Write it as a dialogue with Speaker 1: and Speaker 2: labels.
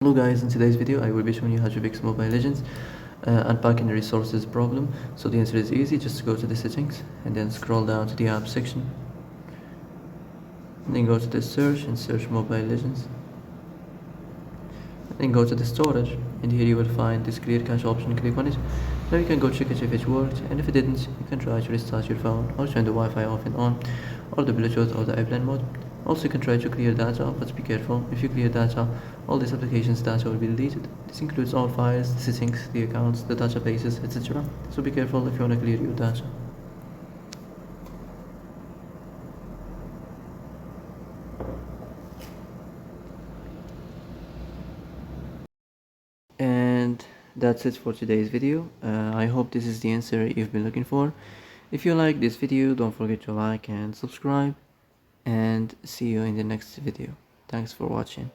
Speaker 1: Hello guys, in today's video I will be showing you how to fix Mobile Legends unpacking the resources problem. So the answer is easy, just go to the settings and then scroll down to the app section. And then go to the search and search Mobile Legends. And then go to the storage, and here you will find this clear cache option. Click on it. Now you can go check it if it worked, and if it didn't, you can try to restart your phone or turn the Wi-Fi off and on, or the Bluetooth or the airplane mode. Also, you can try to clear data, but be careful. If you clear data, all these applications' data will be deleted. This includes all files, the settings, the accounts, the databases, etc. So be careful if you want to clear your data. And that's it for today's video. I hope this is the answer you've been looking for. If you like this video, don't forget to like and subscribe, and see you in the next video. Thanks for watching.